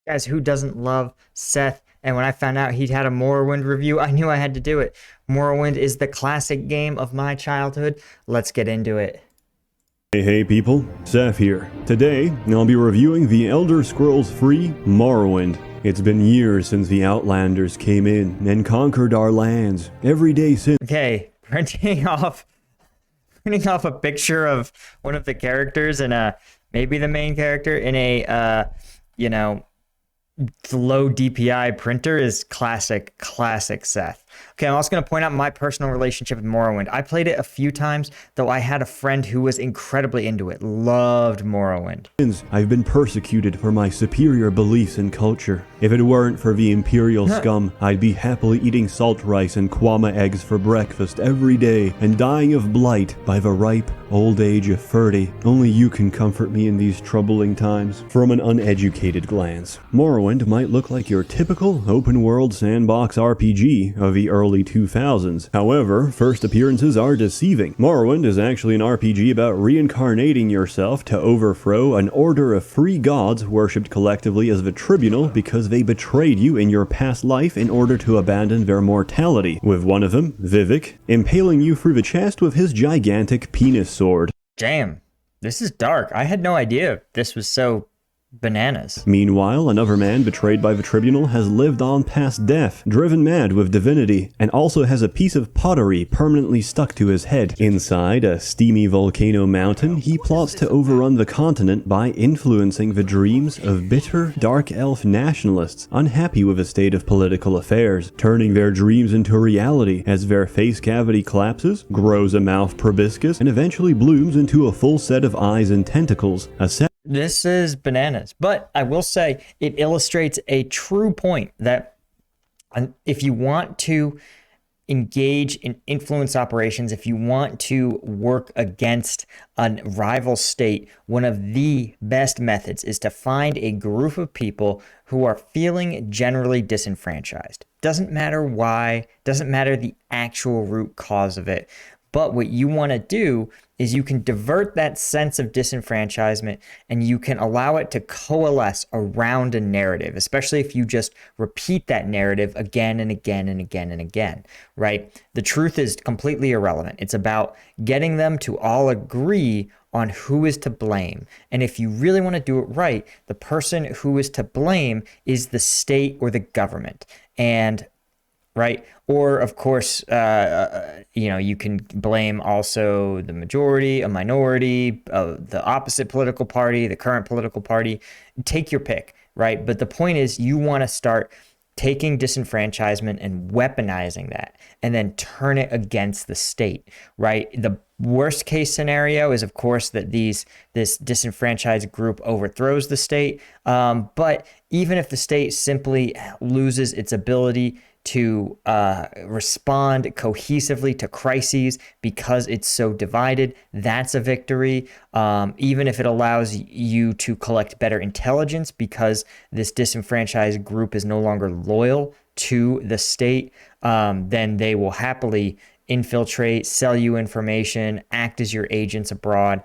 Guys, who doesn't love Sseth? And when I found out he'd had a Morrowind review, I knew I had to do it. Morrowind is the classic game of my childhood. Let's get into it. Hey people, Sseth here. Today, I'll be reviewing the Elder Scrolls free Morrowind. It's been years since the Outlanders came in and conquered our lands. Every day since. Okay, printing off a picture of one of the characters and maybe the main character in a low DPI printer is classic Sseth. Okay, I'm also going to point out my personal relationship with Morrowind. I played it a few times, though I had a friend who was incredibly into it, loved Morrowind. I've been persecuted for my superior beliefs and culture. If it weren't for the Imperial scum, I'd be happily eating salt rice and kwama eggs for breakfast every day and dying of blight by the ripe old age of 30. Only you can comfort me in these troubling times. From an uneducated glance, Morrowind might look like your typical open-world sandbox RPG of the early 2000s. However, first appearances are deceiving. Morrowind is actually an RPG about reincarnating yourself to overthrow an order of free gods worshipped collectively as the Tribunal because they betrayed you in your past life in order to abandon their mortality, with one of them, Vivek, impaling you through the chest with his gigantic penis sword. Damn, this is dark. I had no idea this was so bananas. Meanwhile, another man betrayed by the Tribunal has lived on past death, driven mad with divinity, and also has a piece of pottery permanently stuck to his head. Inside a steamy volcano mountain, he plots to overrun the continent by influencing the dreams of bitter, dark elf nationalists unhappy with the state of political affairs, turning their dreams into reality as their face cavity collapses, grows a mouth proboscis, and eventually blooms into a full set of eyes and tentacles. This is bananas, but I will say it illustrates a true point that if you want to engage in influence operations, if you want to work against a rival state, one of the best methods is to find a group of people who are feeling generally disenfranchised. Doesn't matter why, doesn't matter the actual root cause of it. But what you want to do is you can divert that sense of disenfranchisement and you can allow it to coalesce around a narrative, especially if you just repeat that narrative again and again and again and again, right? The truth is completely irrelevant. It's about getting them to all agree on who is to blame. And if you really want to do it right, the person who is to blame is the state or the government. And right? Or, of course, you can blame also the majority, a minority, the opposite political party, the current political party. Take your pick, right? But the point is you want to start taking disenfranchisement and weaponizing that and then turn it against the state, right? The worst case scenario is, of course, that this disenfranchised group overthrows the state. But even if the state simply loses its ability to respond cohesively to crises because it's so divided, that's a victory. Even if it allows you to collect better intelligence because this disenfranchised group is no longer loyal to the state, then they will happily infiltrate, sell you information, act as your agents abroad,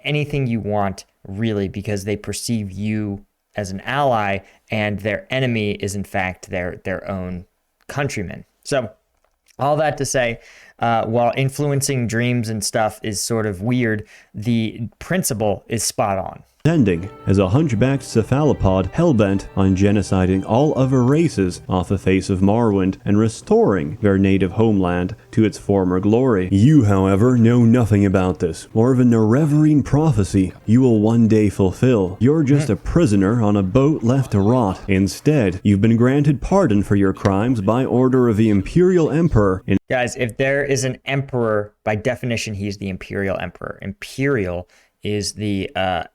anything you want, really, because they perceive you as an ally and their enemy is in fact their own countrymen. So all that to say, while influencing dreams and stuff is sort of weird, the principle is spot on. Ending as a hunchbacked cephalopod hellbent on genociding all other races off the face of Morrowind and restoring their native homeland to its former glory. You, however, know nothing about this, or of a Nerevarine prophecy you will one day fulfill. You're just a prisoner on a boat left to rot. Instead, you've been granted pardon for your crimes by order of the Imperial Emperor. Guys, if there is an emperor, by definition, he's the Imperial Emperor. Imperial is the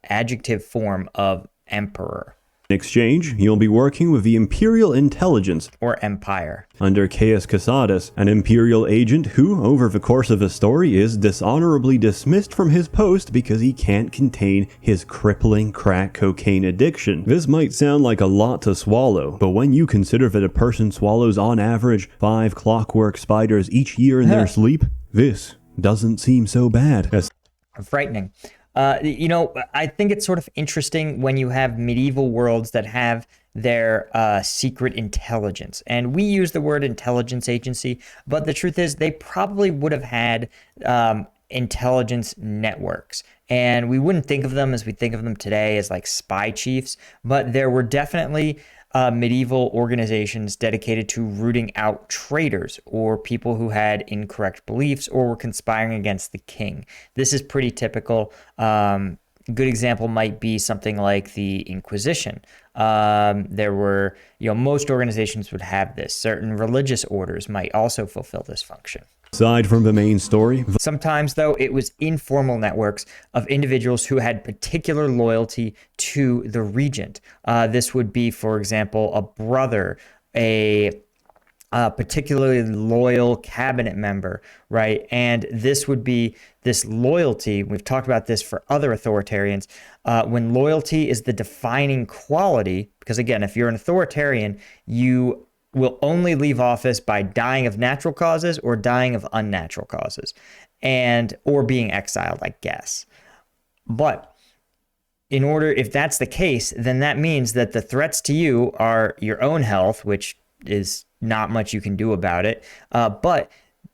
adjective form of emperor. In exchange, you'll be working with the Imperial Intelligence, or Empire, under Caius Casadus, an Imperial agent who, over the course of the story, is dishonorably dismissed from his post because he can't contain his crippling crack cocaine addiction. This might sound like a lot to swallow, but when you consider that a person swallows on average 5 clockwork spiders each year in their sleep, this doesn't seem so bad. Frightening. I think it's sort of interesting when you have medieval worlds that have their secret intelligence. And we use the word intelligence agency, but the truth is they probably would have had intelligence networks. And we wouldn't think of them as we think of them today as like spy chiefs, but there were definitely medieval organizations dedicated to rooting out traitors or people who had incorrect beliefs or were conspiring against the king. This is pretty typical. Good example might be something like the Inquisition. There were, most organizations would have this. Certain religious orders might also fulfill this function. Aside from the main story, sometimes, though, it was informal networks of individuals who had particular loyalty to the regent. This would be, for example, a brother, a particularly loyal cabinet member, right? And this would be this loyalty. We've talked about this for other authoritarians. When loyalty is the defining quality, because again, if you're an authoritarian, you will only leave office by dying of natural causes or dying of unnatural causes, or being exiled, I guess. But if that's the case, then that means that the threats to you are your own health, which is not much you can do about it, but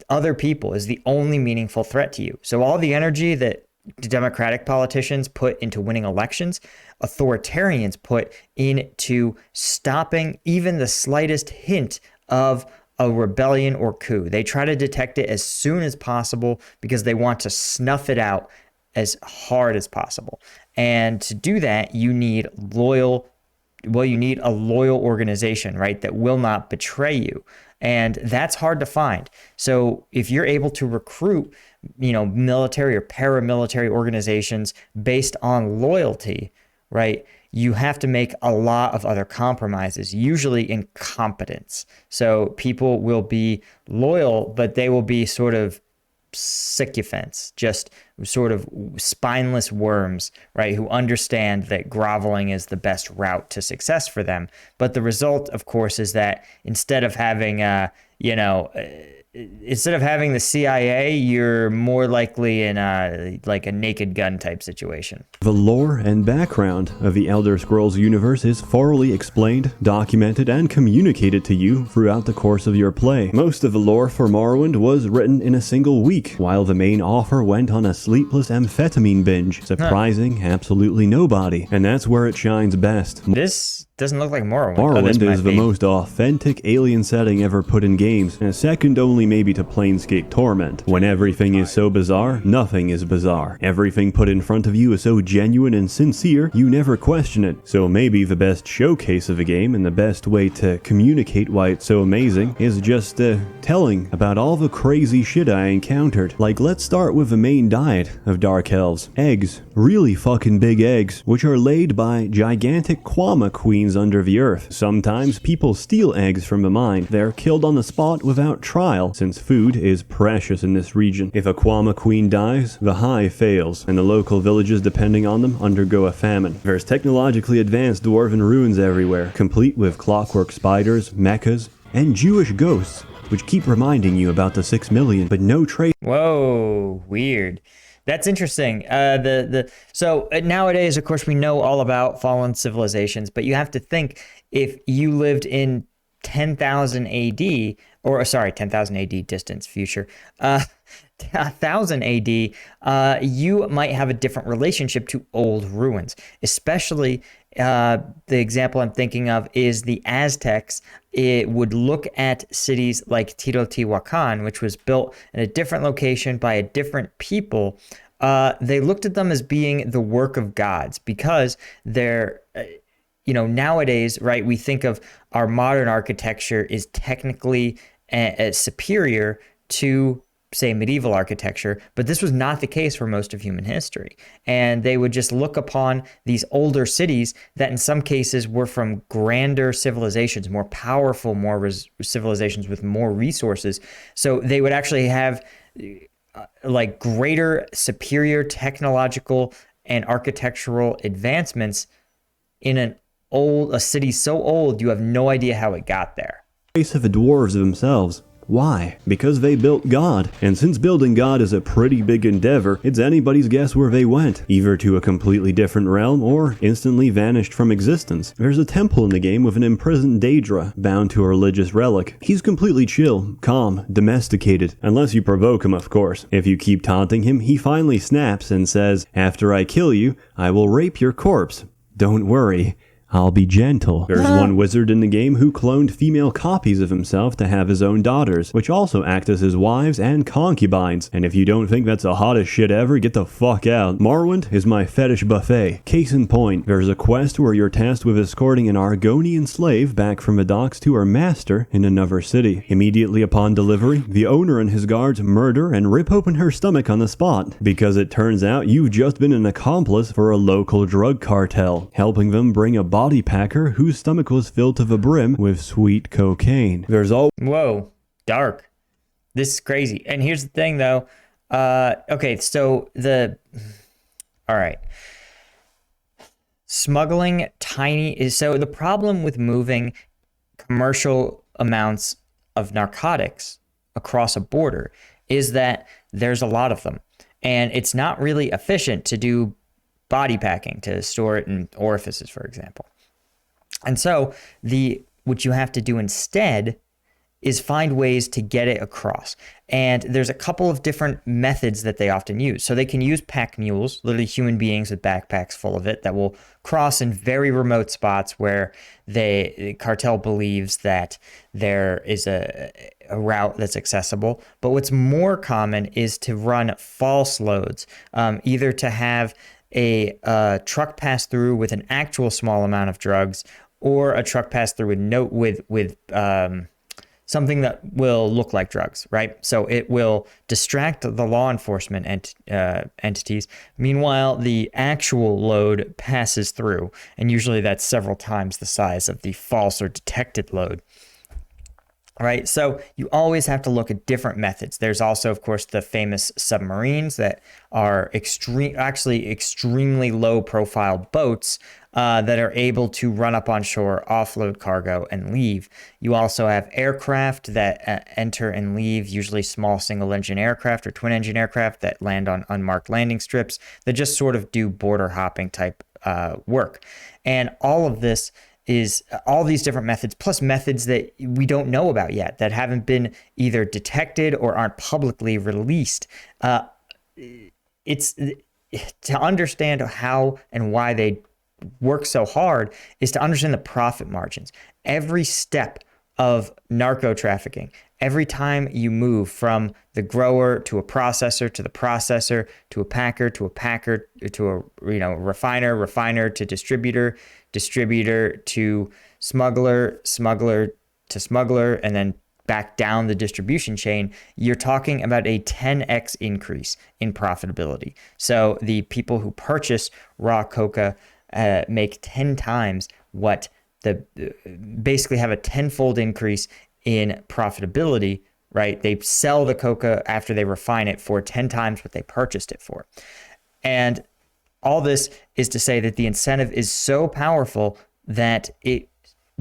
other people is the only meaningful threat to you. So all the energy that Democratic politicians put into winning elections, authoritarians put into stopping even the slightest hint of a rebellion or coup. They try to detect it as soon as possible because they want to snuff it out as hard as possible. And to do that, you need a loyal organization, right, that will not betray you. And that's hard to find. So if you're able to recruit, military or paramilitary organizations based on loyalty, right, you have to make a lot of other compromises, usually incompetence. So people will be loyal, but they will be sort of sycophants, just sort of spineless worms, right, who understand that groveling is the best route to success for them. But the result, of course, is that instead of having the CIA, you're more likely in a Naked Gun type situation. The lore and background of the Elder Scrolls universe is thoroughly explained, documented, and communicated to you throughout the course of your play. Most of the lore for Morrowind was written in a single week, while the main author went on a sleepless amphetamine binge, surprising absolutely nobody, and that's where it shines best. This doesn't look like Morrowind. Morrowind is the most authentic alien setting ever put in games, and second only maybe to Planescape Torment. When everything is so bizarre, nothing is bizarre. Everything put in front of you is so genuine and sincere, you never question it. So maybe the best showcase of a game and the best way to communicate why it's so amazing is just telling about all the crazy shit I encountered. Like, let's start with the main diet of Dark Elves. Eggs. Really fucking big eggs, which are laid by gigantic Quama queens under the earth. Sometimes people steal eggs from the mine. They're killed on the spot without trial, since food is precious in this region. If a Quama queen dies, the hive fails, and the local villages depending on them undergo a famine. There's technologically advanced dwarven ruins everywhere, complete with clockwork spiders, mechas, and Jewish ghosts, which keep reminding you about the 6 million, but no trace. Whoa, weird. That's interesting. So nowadays, of course, we know all about fallen civilizations, but you have to think if you lived in 10,000 AD, 10,000 AD, distance, future, 1000 AD, you might have a different relationship to old ruins. Especially, the example I'm thinking of is the Aztecs. It would look at cities like Teotihuacan, which was built in a different location by a different people. They looked at them as being the work of gods because they're nowadays, right, we think of our modern architecture is technically superior to, say, medieval architecture, but this was not the case for most of human history. And they would just look upon these older cities that in some cases were from grander civilizations, more powerful, civilizations with more resources. So they would actually have greater, superior technological and architectural advancements in a city so old you have no idea how it got there. Of the dwarves themselves. Why? Because they built God. And since building God is a pretty big endeavor, it's anybody's guess where they went, either to a completely different realm or instantly vanished from existence. There's a temple in the game with an imprisoned Daedra, bound to a religious relic. He's completely chill, calm, domesticated, unless you provoke him, of course. If you keep taunting him, he finally snaps and says, "After I kill you, I will rape your corpse. Don't worry, I'll be gentle." There's one wizard in the game who cloned female copies of himself to have his own daughters, which also act as his wives and concubines. And if you don't think that's the hottest shit ever, get the fuck out. Morrowind is my fetish buffet. Case in point, there's a quest where you're tasked with escorting an Argonian slave back from the docks to her master in another city. Immediately upon delivery, the owner and his guards murder and rip open her stomach on the spot, because it turns out you've just been an accomplice for a local drug cartel, helping them bring a body packer whose stomach was filled to the brim with sweet cocaine. There's all Whoa, dark. This is crazy. And here's the thing, though. Okay, so all right. Smuggling so the problem with moving commercial amounts of narcotics across a border is that there's a lot of them, and it's not really efficient to do body packing, to store it in orifices, for example. And so what you have to do instead is find ways to get it across. And there's a couple of different methods that they often use. So they can use pack mules, literally human beings with backpacks full of it, that will cross in very remote spots where the cartel believes that there is a route that's accessible. But what's more common is to run false loads, either to have a truck pass through with an actual small amount of drugs, or a truck pass through with something that will look like drugs, right? So it will distract the law enforcement entities. Meanwhile, the actual load passes through, and usually that's several times the size of the false or detected load. Right, so you always have to look at different methods. There's also, of course, the famous submarines that are extremely low-profile boats that are able to run up on shore, offload cargo, and leave. You also have aircraft that enter and leave, usually small single-engine aircraft or twin-engine aircraft that land on unmarked landing strips that just sort of do border hopping type work. And all of this is all these different methods, plus methods that we don't know about yet, that haven't been either detected or aren't publicly released. It's to understand how and why they work so hard is to understand the profit margins. Every step of narco trafficking, every time you move from the grower to a processor, to the processor, to a packer, to a refiner to distributor, distributor to smuggler, smuggler to smuggler, and then back down the distribution chain, you're talking about a 10x increase in profitability. So the people who purchase raw coca make 10 times what basically have a tenfold increase in profitability, right? They sell the coca after they refine it for 10 times what they purchased it for. And all this is to say that the incentive is so powerful that it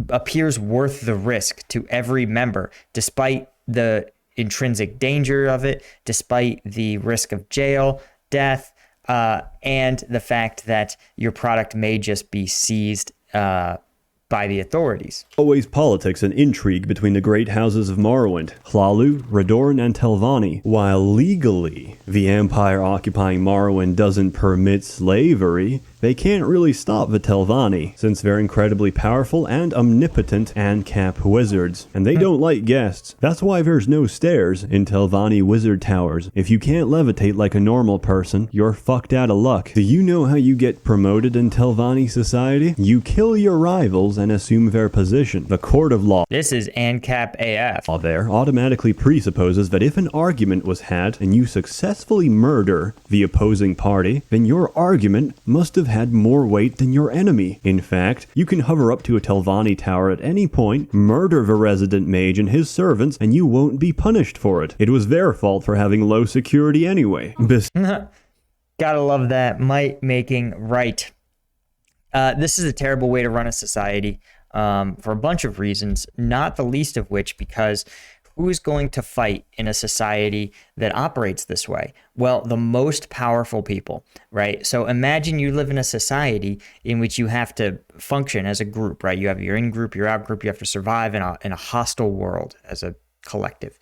appears worth the risk to every member, despite the intrinsic danger of it, despite the risk of jail, death, and the fact that your product may just be seized by the authorities. Always politics and intrigue between the great houses of Morrowind, Hlalu, Radorn, and Telvanni. While legally, the Empire occupying Morrowind doesn't permit slavery, they can't really stop the Telvanni, since they're incredibly powerful and omnipotent ANCAP wizards, and they don't like guests. That's why there's no stairs in Telvanni wizard towers. If you can't levitate like a normal person, you're fucked out of luck. Do you know how you get promoted in Telvanni society? You kill your rivals and assume their position. The court of law This is ANCAP AF. there automatically presupposes that if an argument was had and you successfully murder the opposing party, then your argument must have had more weight than your enemy. In fact, you can hover up to a Telvanni tower at any point, murder the resident mage and his servants, and you won't be punished for it. It was their fault for having low security anyway. Gotta love that. Might making right. This is a terrible way to run a society for a bunch of reasons, not the least of which because who's going to fight in a society that operates this way? Well, the most powerful people, right? So imagine you live in a society in which you have to function as a group, right? You have your in-group, your out-group. You have to survive in a hostile world as a collective.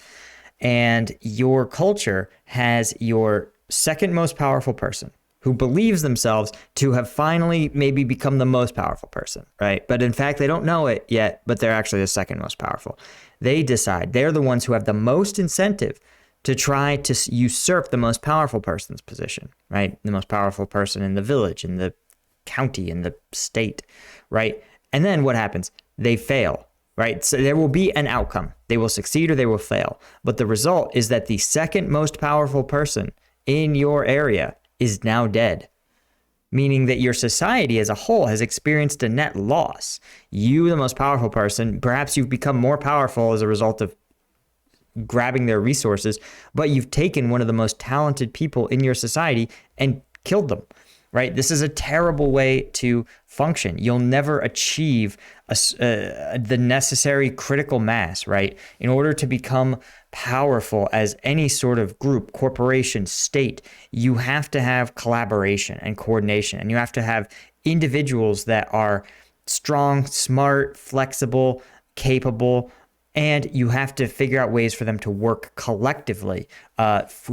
And your culture has your second most powerful person who believes themselves to have finally maybe become the most powerful person, right? But in fact, they don't know it yet, but they're actually the second most powerful. They decide they're the ones who have the most incentive to try to usurp the most powerful person's position, right? The most powerful person in the village, in the county, in the state, right? And then what happens? They fail, right? So there will be an outcome. They will succeed or they will fail. But the result is that the second most powerful person in your area is now dead, meaning that your society as a whole has experienced a net loss. You, the most powerful person, perhaps you've become more powerful as a result of grabbing their resources, but you've taken one of the most talented people in your society and killed them, right? This is a terrible way to function. You'll never achieve the necessary critical mass, right? In order to become powerful as any sort of group, corporation, state, you have to have collaboration and coordination, and you have to have individuals that are strong, smart, flexible, capable, and you have to figure out ways for them to work collectively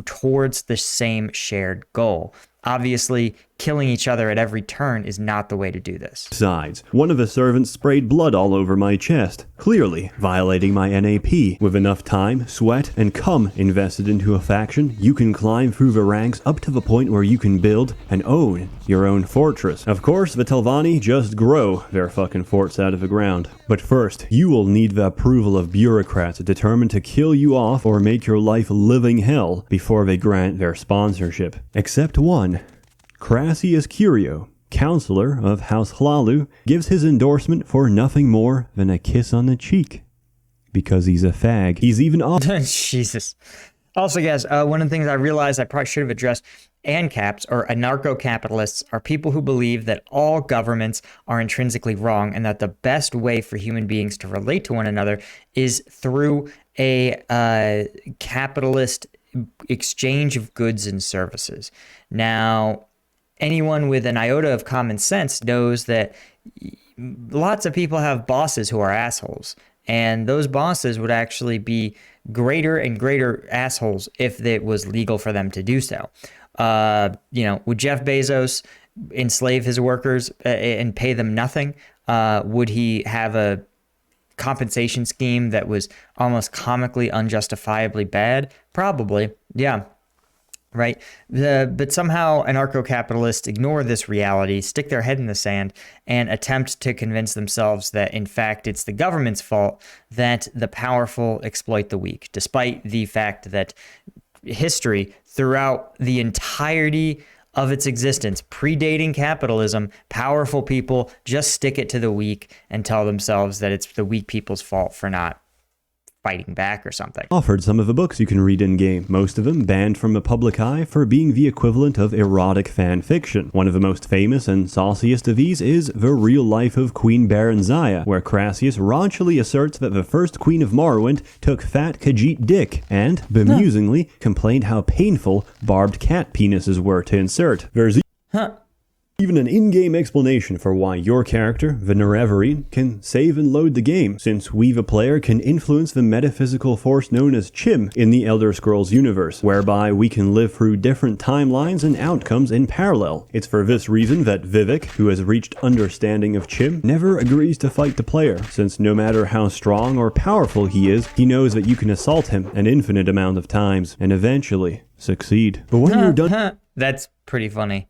towards the same shared goal. Obviously, killing each other at every turn is not the way to do this. Besides, one of the servants sprayed blood all over my chest, clearly violating my NAP. With enough time, sweat, and cum invested into a faction, you can climb through the ranks up to the point where you can build and own your own fortress. Of course, the Telvanni just grow their fucking forts out of the ground. But first, you will need the approval of bureaucrats determined to kill you off or make your life living hell before they grant their sponsorship. Except one. Crassius Curio, counselor of House Hlalu, gives his endorsement for nothing more than a kiss on the cheek. Because he's a fag. He's even off. Jesus. Also, guys, one of the things I realized I probably should have addressed, ANCAPs, or anarcho-capitalists, are people who believe that all governments are intrinsically wrong and that the best way for human beings to relate to one another is through a capitalist exchange of goods and services. Now, anyone with an iota of common sense knows that lots of people have bosses who are assholes, and those bosses would actually be greater and greater assholes if it was legal for them to do so. Would Jeff Bezos enslave his workers and pay them nothing? Would he have a compensation scheme that was almost comically unjustifiably bad? Probably, yeah. Right. But somehow anarcho-capitalists ignore this reality, stick their head in the sand, and attempt to convince themselves that, in fact, it's the government's fault that the powerful exploit the weak, despite the fact that history, throughout the entirety of its existence, predating capitalism, powerful people just stick it to the weak and tell themselves that it's the weak people's fault for not fighting back or something. Offered some of the books you can read in-game, most of them banned from the public eye for being the equivalent of erotic fan fiction. One of the most famous and sauciest of these is The Real Life of Queen Baranzaya, where Crassius raunchily asserts that the first queen of Morrowind took fat Khajiit dick, and, bemusingly, complained how painful barbed cat penises were to insert. There's even an in-game explanation for why your character, the Nerevarine, can save and load the game, since we the player can influence the metaphysical force known as Chim in the Elder Scrolls universe, whereby we can live through different timelines and outcomes in parallel. It's for this reason that Vivek, who has reached understanding of Chim, never agrees to fight the player, since no matter how strong or powerful he is, he knows that you can assault him an infinite amount of times, and eventually succeed. But when you're done... That's pretty funny.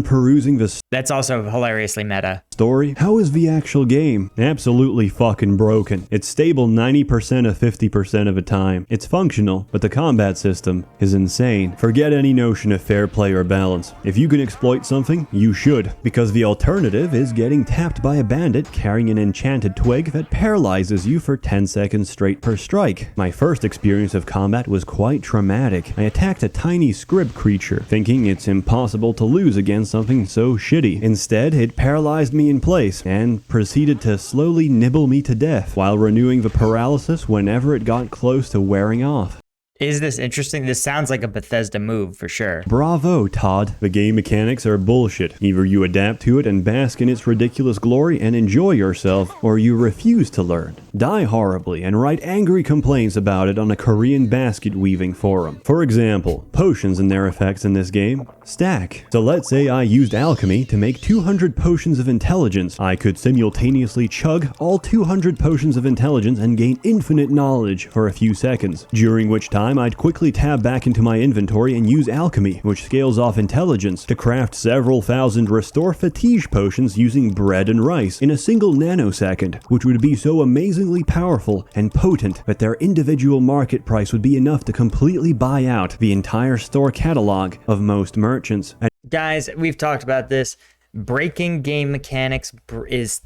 Perusing the That's also hilariously meta. Story, how is the actual game? Absolutely fucking broken. It's stable 90% of 50% of the time. It's functional, but the combat system is insane. Forget any notion of fair play or balance. If you can exploit something, you should, because the alternative is getting tapped by a bandit carrying an enchanted twig that paralyzes you for 10 seconds straight per strike. My first experience of combat was quite traumatic. I attacked a tiny scrib creature, thinking it's impossible to lose against something so shitty. Instead, it paralyzed me me in place and proceeded to slowly nibble me to death while renewing the paralysis whenever it got close to wearing off. Is this interesting? This sounds like a Bethesda move for sure. Bravo, Todd. The game mechanics are bullshit. Either you adapt to it and bask in its ridiculous glory and enjoy yourself, or you refuse to learn. Die horribly and write angry complaints about it on a Korean basket weaving forum. For example, potions and their effects in this game stack. So let's say I used alchemy to make 200 potions of intelligence. I could simultaneously chug all 200 potions of intelligence and gain infinite knowledge for a few seconds, during which time I'd quickly tab back into my inventory and use alchemy, which scales off intelligence, to craft several thousand restore fatigue potions using bread and rice in a single nanosecond, which would be so amazingly powerful and potent that their individual market price would be enough to completely buy out the entire store catalog of most merchants. Guys, we've talked about this. Breaking game mechanics is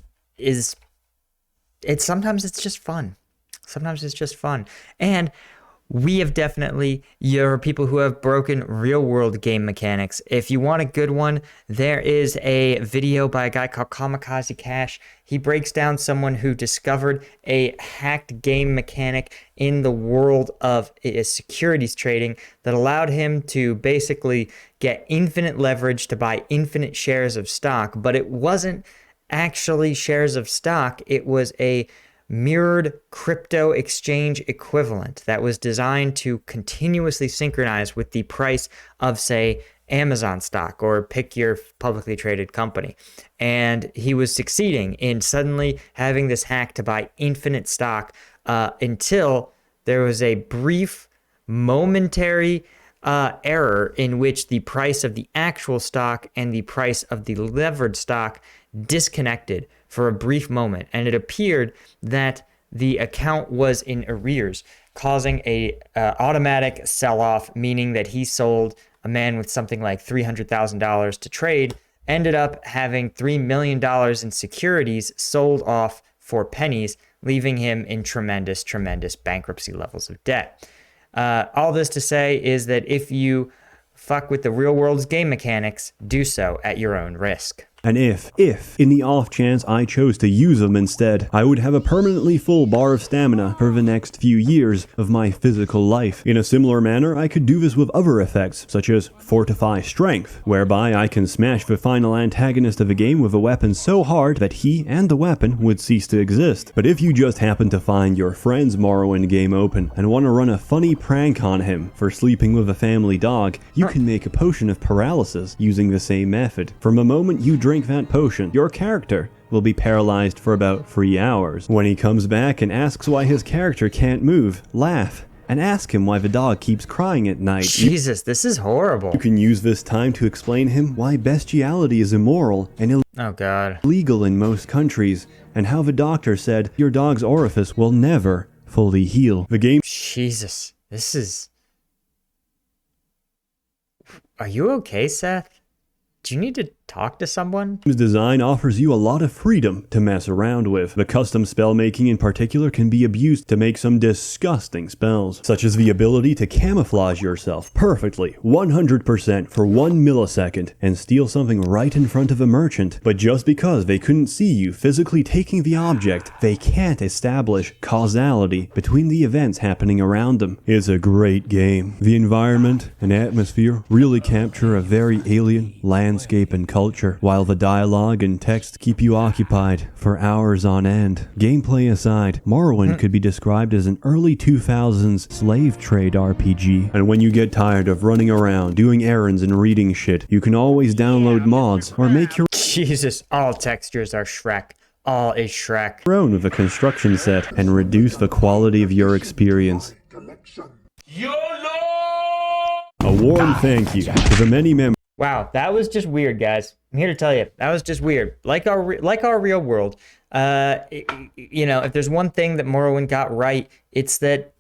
it's sometimes it's just fun. Sometimes it's just fun. And we have definitely, there are people who have broken real world game mechanics. If you want a good one, there is a video by a guy called Kamikaze Cash. He breaks down someone who discovered a hacked game mechanic in the world of securities trading that allowed him to basically get infinite leverage to buy infinite shares of stock, but it wasn't actually shares of stock. It was a mirrored crypto exchange equivalent that was designed to continuously synchronize with the price of, say, Amazon stock, or pick your publicly traded company. And he was succeeding in suddenly having this hack to buy infinite stock until there was a brief momentary error in which the price of the actual stock and the price of the levered stock disconnected for a brief moment, and it appeared that the account was in arrears, causing a automatic sell-off, meaning that he sold a man with something like $300,000 to trade, ended up having $3 million in securities sold off for pennies, leaving him in tremendous bankruptcy levels of debt. All this to say is that if you fuck with the real world's game mechanics, do so at your own risk. And if, in the off chance I chose to use them instead, I would have a permanently full bar of stamina for the next few years of my physical life. In a similar manner, I could do this with other effects, such as Fortify Strength, whereby I can smash the final antagonist of a game with a weapon so hard that he and the weapon would cease to exist. But if you just happen to find your friend's Morrowind game open and want to run a funny prank on him for sleeping with a family dog, you can make a potion of paralysis using the same method. From the moment you drink that potion, your character will be paralyzed for about 3 hours. When he comes back and asks why his character can't move, laugh and ask him why the dog keeps crying at night. Jesus, this is horrible. You can use this time to explain him why bestiality is immoral and illegal in most countries, and how the doctor said your dog's orifice will never fully heal. The game... Jesus, this is... Are you okay, Seth? Do you need to talk to someone? This design offers you a lot of freedom to mess around with. The custom spell making in particular can be abused to make some disgusting spells, such as the ability to camouflage yourself perfectly, 100% for 1 millisecond, and steal something right in front of a merchant. But just because they couldn't see you physically taking the object, they can't establish causality between the events happening around them. It's a great game. The environment and atmosphere really capture a very alien landscape and culture, while the dialogue and text keep you occupied for hours on end. Gameplay aside, Morrowind could be described as an early 2000s slave trade RPG, and when you get tired of running around, doing errands and reading shit, you can always download mods or make your... Jesus, all textures are Shrek. All is Shrek. ...own with a construction set and reduce the quality of your experience. A warm thank you to the many members. Wow, that was just weird, guys. I'm here to tell you, that was just weird. Like our real world, you know, if there's one thing that Morrowind got right, it's that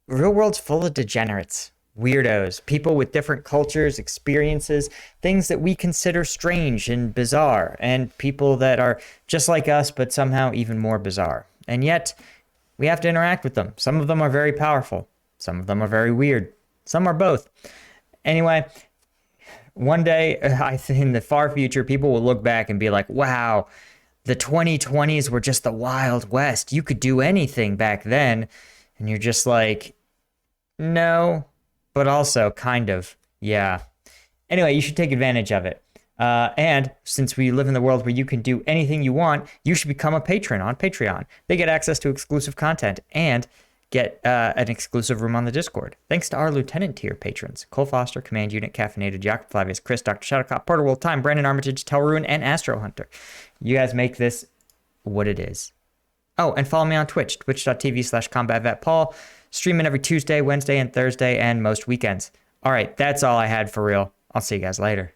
real world's full of degenerates, weirdos, people with different cultures, experiences, things that we consider strange and bizarre, and people that are just like us, but somehow even more bizarre. And yet, we have to interact with them. Some of them are very powerful. Some of them are very weird. Some are both. Anyway, one day, I think in the far future, people will look back and be like, wow, the 2020s were just the Wild West. You could do anything back then. And you're just like, no, but also kind of, yeah. Anyway, you should take advantage of it. And since we live in the world where you can do anything you want, you should become a patron on Patreon. They get access to exclusive content and get an exclusive room on the Discord. Thanks to our Lieutenant tier patrons: Cole Foster, Command Unit, Caffeinated, Jacob Flavius, Chris, Dr. Shadowcop, Porter Wolf, Time, Brandon Armitage, Telruin, and Astro Hunter. You guys make this what it is. Oh, and follow me on Twitch, twitch.tv/combatvetpaul. Streaming every Tuesday, Wednesday, and Thursday, and most weekends. All right, that's all I had for real. I'll see you guys later.